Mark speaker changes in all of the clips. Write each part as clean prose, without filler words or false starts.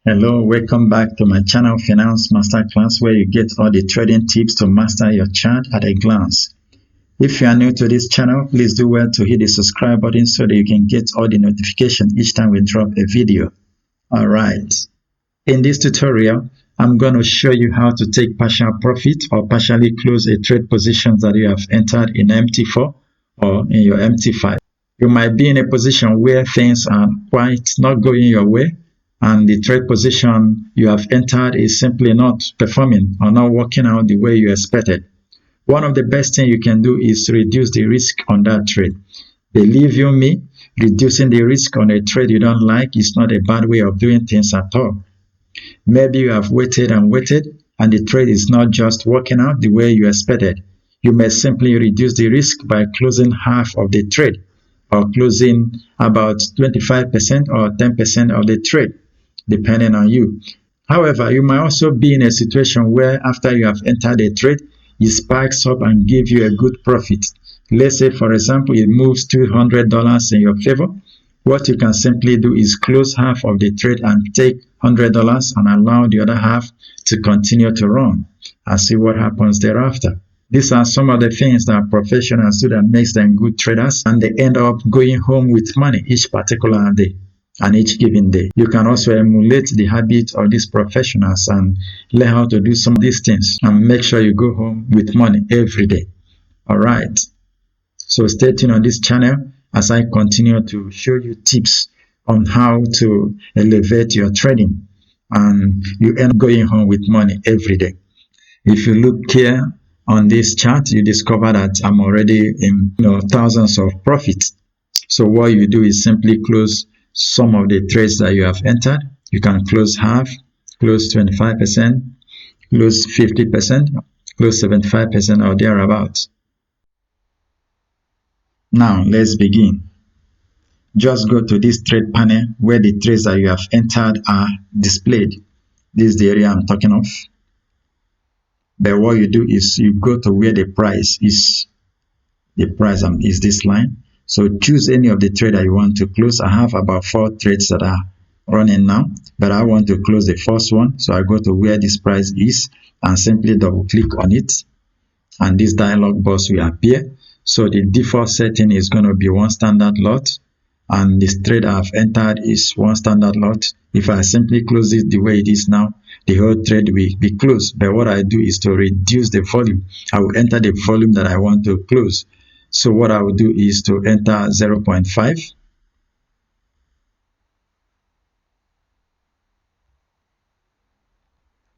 Speaker 1: Hello, welcome back to my channel Finance Masterclass, where you get all the trading tips to master your chart at a glance. If you are new to this channel, please do well to hit the subscribe button so that you can get all the notifications each time we drop a video. Alright, in this tutorial, I'm going to show you how to take partial profit or partially close a trade position that you have entered in MT4 or in your MT5. You might be in a position where things are quite not going your way, and the trade position you have entered is simply not performing or not working out the way you expected. One of the best things you can do is to reduce the risk on that trade. Believe you me, reducing the risk on a trade you don't like is not a bad way of doing things at all. Maybe you have waited and waited, and the trade is not just working out the way you expected. You may simply reduce the risk by closing half of the trade, or closing about 25% or 10% of the trade, depending on you. However, you might also be in a situation where after you have entered a trade, it spikes up and gives you a good profit. Let's say, for example, it moves $200 in your favor. What you can simply do is close half of the trade and take $100 and allow the other half to continue to run and see what happens thereafter. These are some of the things that professionals do that makes them good traders, and they end up going home with money each particular day and each given day. You can also emulate the habit of these professionals and learn how to do some of these things and make sure you go home with money every day. Alright, so stay tuned on this channel as I continue to show you tips on how to elevate your trading and you end up going home with money every day. If you look here on this chart, you discover that I'm already in thousands of profits. So what you do is simply close some of the trades that you have entered. You can close half, close 25%, close 50%, close 75% or thereabouts. Now let's begin. Just go to this trade panel where the trades that you have entered are displayed. This is the area I'm talking of. But what you do is you go to where the price is. The price is this line. So choose any of the trade that you want to close. I have about 4 trades that are running now, but I want to close the first one. So I go to where this price is and simply double click on it, and this dialog box will appear. So the default setting is going to be 1 standard lot, and this trade I've entered is 1 standard lot. If I simply close it the way it is now, the whole trade will be closed. But what I do is to reduce the volume. I will enter the volume that I want to close. So what I will do is to enter 0.5.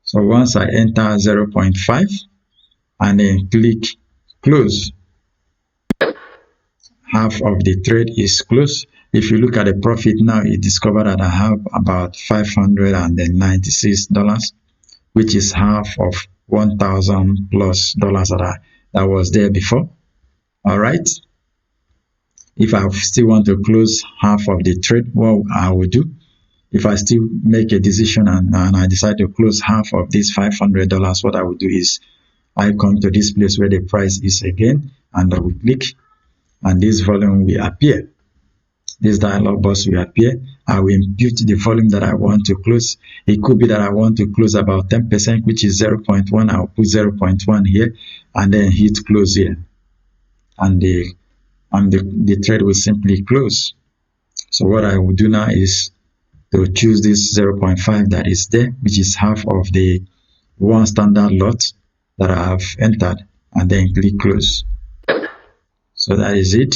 Speaker 1: So once I enter 0.5 and then click close, half of the trade is closed. If you look at the profit now, you discover that I have about $596, which is half of $1,000 plus that was there before. All right. If I still want to close half of the trade, what I will do, if I still make a decision and I decide to close half of this $500, what I will do is I come to this place where the price is again and double click, and this volume will appear. This dialog box will appear. I will impute the volume that I want to close. It could be that I want to close about 10%, which is 0.1. I'll put 0.1 here and then hit close here, and the trade will simply close. So what I will do now is to choose this 0.5 that is there, which is half of the 1 standard lot that I have entered, and then click close. So that is it.